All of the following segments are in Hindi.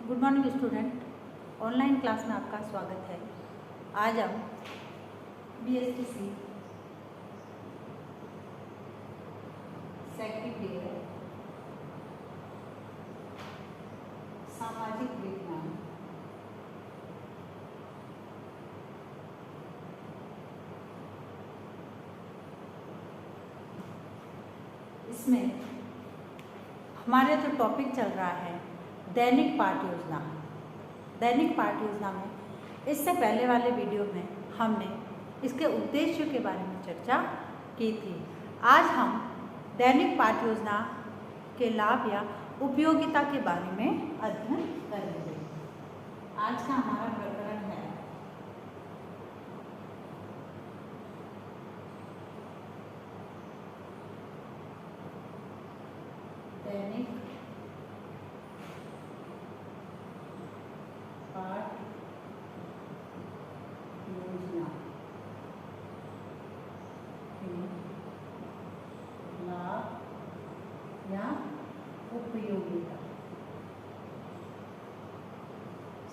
Good morning student, online class में आपका स्वागत है। आज हम BSTC सेकंड ईयर सामाजिक विज्ञान इसमें हमारे जो टॉपिक चल रहा है दैनिक पाठ योजना। दैनिक पाठ योजना में इससे पहले वाले वीडियो में हमने इसके उद्देश्यों के बारे में चर्चा की थी। आज हम दैनिक पाठ योजना के लाभ या उपयोगिता के बारे में अध्ययन करेंगे। आज का हमारा प्रकरण है दैनिक पाठ योजना के लाभ या उपयोगिता।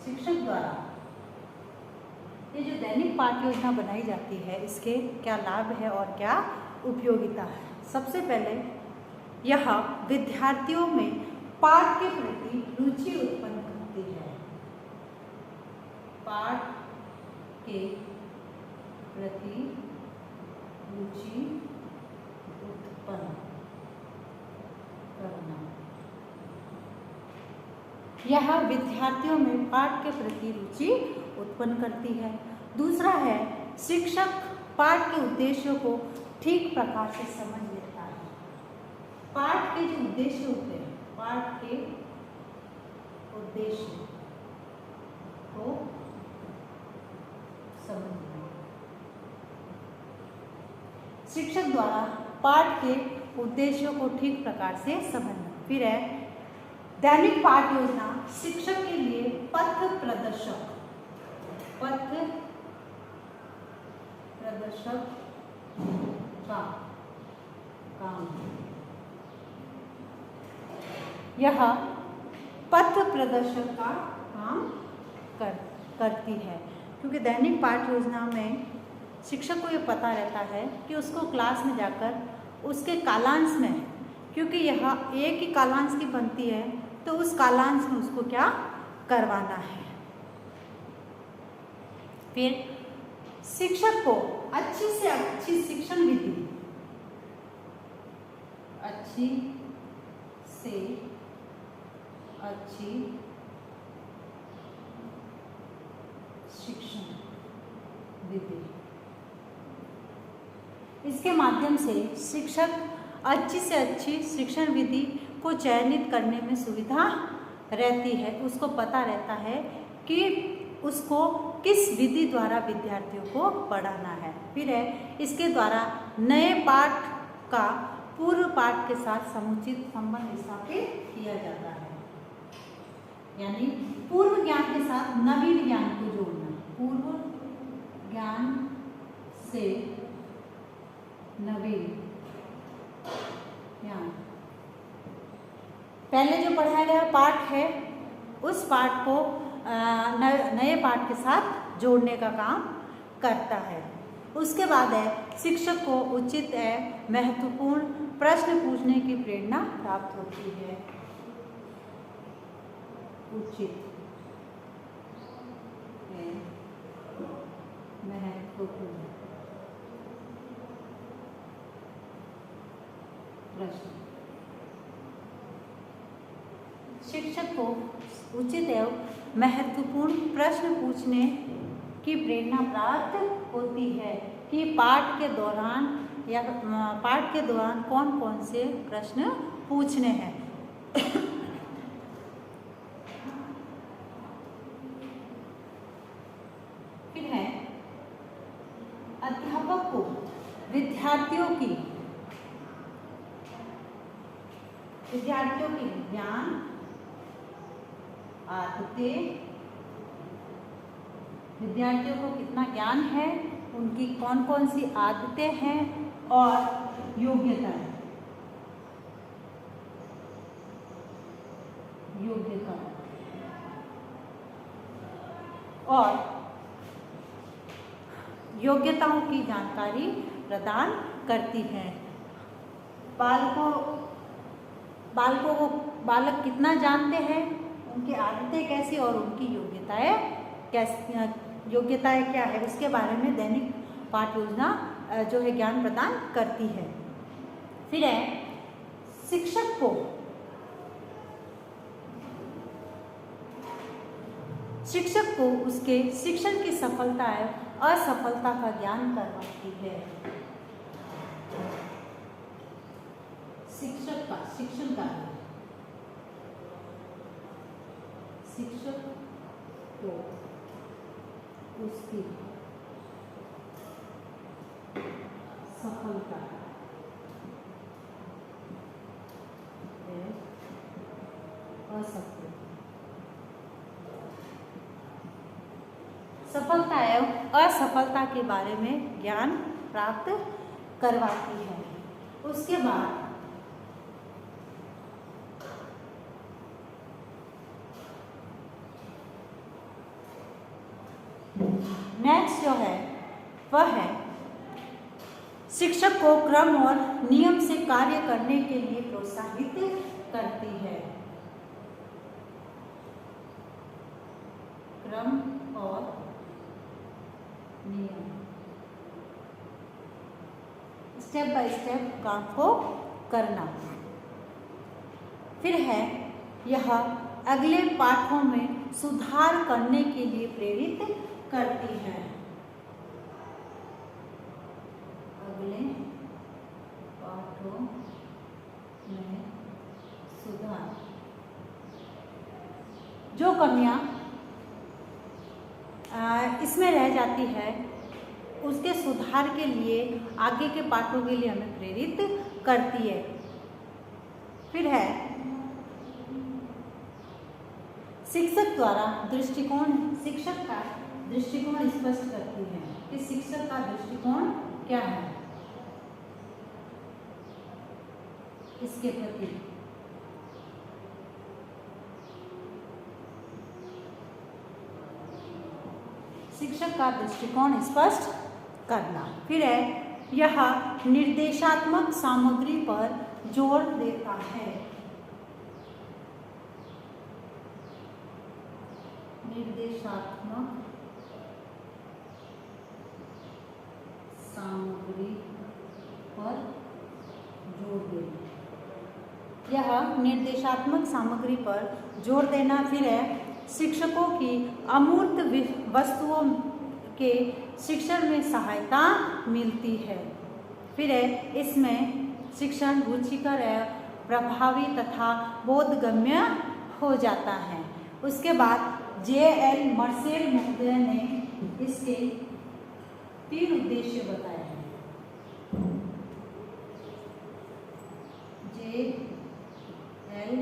शिक्षक द्वारा ये जो दैनिक पाठ योजना बनाई जाती है, इसके क्या लाभ है और क्या उपयोगिता है। सबसे पहले यह विद्यार्थियों में पाठ के प्रति रुचि उत्पन्न करती है। पाठ के प्रति रुचि उत्पन्न करना, यह विद्यार्थियों में पाठ के प्रति रुचि उत्पन्न करती है। दूसरा है शिक्षक पाठ के उद्देश्यों को ठीक प्रकार से समझ लेता है। पाठ के जो उद्देश्य होते हैं, पाठ के उद्देश्य को समझना। शिक्षक द्वारा पाठ के उद्देश्यों को ठीक प्रकार से समझना। फिर है दैनिक पाठ योजना शिक्षक के लिए पथ प्रदर्शक का काम। यह पथ प्रदर्शक का काम करती है, क्योंकि दैनिक पाठ योजना में शिक्षक को ये पता रहता है कि उसको क्लास में जाकर उसके कालांश में, क्योंकि यह एक ही कालांश की बनती है, तो उस कालांश में उसको क्या करवाना है। फिर शिक्षक को अच्छी से अच्छी शिक्षण विधि, अच्छी से अच्छी शिक्षण विधि, इसके माध्यम से शिक्षक अच्छी से अच्छी शिक्षण विधि को चयनित करने में सुविधा रहती है। उसको पता रहता है कि उसको किस विधि द्वारा विद्यार्थियों को पढ़ाना है। फिर है इसके द्वारा नए पाठ का पूर्व पाठ के साथ समुचित संबंध स्थापित किया जाता है। यानी पूर्व ज्ञान के साथ नवीन ज्ञान को जोड़ना। पूर्व ज्ञान से नवीन ज्ञान, पहले जो पढ़ाया गया पाठ है उस पाठ को नए पाठ के साथ जोड़ने का काम करता है। उसके बाद है शिक्षक को उचित है महत्वपूर्ण प्रश्न पूछने की प्रेरणा प्राप्त होती है। उचित है महत्वपूर्ण प्रश्न। शिक्षक को उचित एवं महत्वपूर्ण प्रश्न पूछने की प्रेरणा प्राप्त होती है कि पाठ के दौरान कौन कौन से प्रश्न पूछने हैं। फिर है अध्यापक को विद्यार्थियों की ज्ञान, आदतें, विद्यार्थियों को कितना ज्ञान है, उनकी कौन कौन सी आदतें हैं और योग्यता है। योग्यता और योग्यताओं की जानकारी प्रदान करती है। बालक कितना जानते हैं, उनकी आदतें कैसी और उनकी योग्यताएं क्या है, उसके बारे में दैनिक पाठ्य योजना जो है ज्ञान प्रदान करती है। फिर है शिक्षक को उसके शिक्षण की सफलता और असफलता का ज्ञान करवाती है। शिक्षक को उसकी सफलता सफलता एवं असफलता के बारे में ज्ञान प्राप्त करवाती है। उसके बाद नेक्स्ट जो है वह है शिक्षक को क्रम और नियम से कार्य करने के लिए प्रोत्साहित करती है। क्रम और नियम, स्टेप बाय स्टेप काम को करना। फिर है यह अगले पाठों में सुधार करने के लिए प्रेरित करती है। अगले पाठों में सुधार, जो कमियां इसमें रह जाती है उसके सुधार के लिए आगे के पाठों के लिए हमें प्रेरित करती है। फिर है शिक्षक द्वारा दृष्टिकोण, शिक्षक का दृष्टिकोण स्पष्ट करती है कि शिक्षक का दृष्टिकोण क्या है इसके प्रति। शिक्षक का दृष्टिकोण स्पष्ट करना। फिर है यह निर्देशात्मक सामग्री पर जोर देता है। निर्देशात्मक सामग्री पर जोर देना, यह निर्देशात्मक सामग्री पर जोर देना। फिर है शिक्षकों की अमूर्त वस्तुओं के शिक्षण में सहायता मिलती है। फिर है इसमें शिक्षण रुचिकर प्रभावी तथा बोधगम्य हो जाता है। उसके बाद J.L. मर्सेल महोदय ने इसके 3 उद्देश्य बताए हैं। J.L.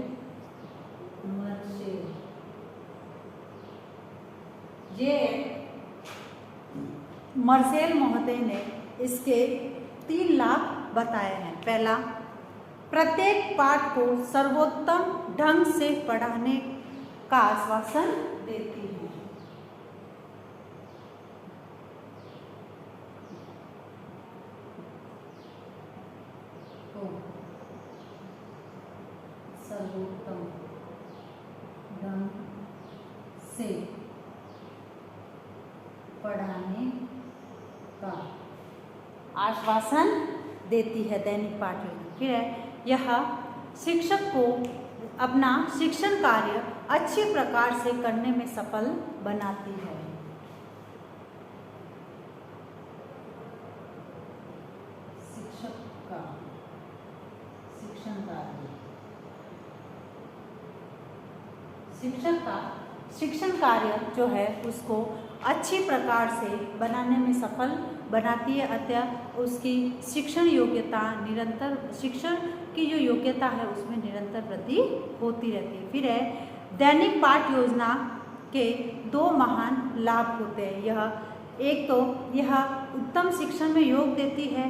मर्सेल महोदय ने इसके 3 लाभ बताए हैं। पहला, प्रत्येक पाठ को सर्वोत्तम ढंग से पढ़ाने का आश्वासन देती है। तो सर्वोत्तम ढंग से पढ़ाने का आश्वासन देती है दैनिक पाठ्य। फिर है यह शिक्षक को अपना शिक्षण कार्य अच्छे प्रकार से करने में सफल बनाती है। शिक्षक का शिक्षण कार्य, शिक्षक का शिक्षण कार्य जो है उसको अच्छी प्रकार से बनाने में सफल बनाती है। अतः उसकी शिक्षण योग्यता निरंतर, शिक्षण की जो योग्यता है उसमें निरंतर वृद्धि होती रहती है। फिर है दैनिक पाठ योजना के 2 महान लाभ होते हैं। एक तो यह उत्तम शिक्षण में योग देती है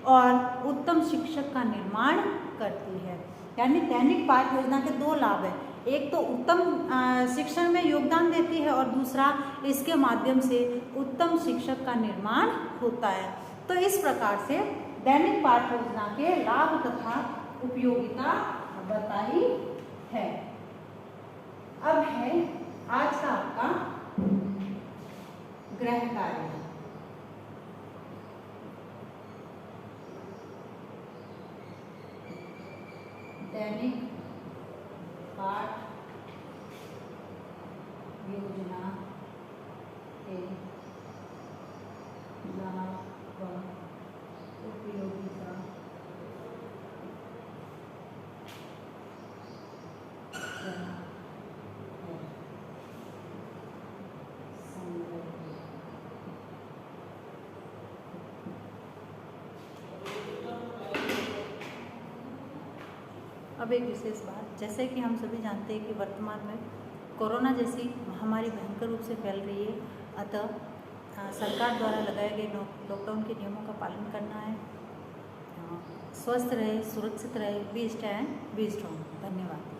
और उत्तम शिक्षक का निर्माण करती है। यानी दैनिक पाठ योजना के 2 लाभ है। एक तो उत्तम शिक्षण में योगदान देती है और दूसरा इसके माध्यम से उत्तम शिक्षक का निर्माण होता है। तो इस प्रकार से दैनिक पाठ योजना के लाभ तथा उपयोगिता बताई है। अब है आज का आपका गृह कार्य। दैनिक पाठ योजना के लाभ व उपयोगिता अब एक विशेष बात, जैसे कि हम सभी जानते हैं कि वर्तमान में कोरोना जैसी महामारी भयंकर रूप से फैल रही है, अतः सरकार द्वारा लगाए गए लॉकडाउन के नियमों का पालन करना है। स्वस्थ रहे, सुरक्षित रहे, be stay and be strong. धन्यवाद।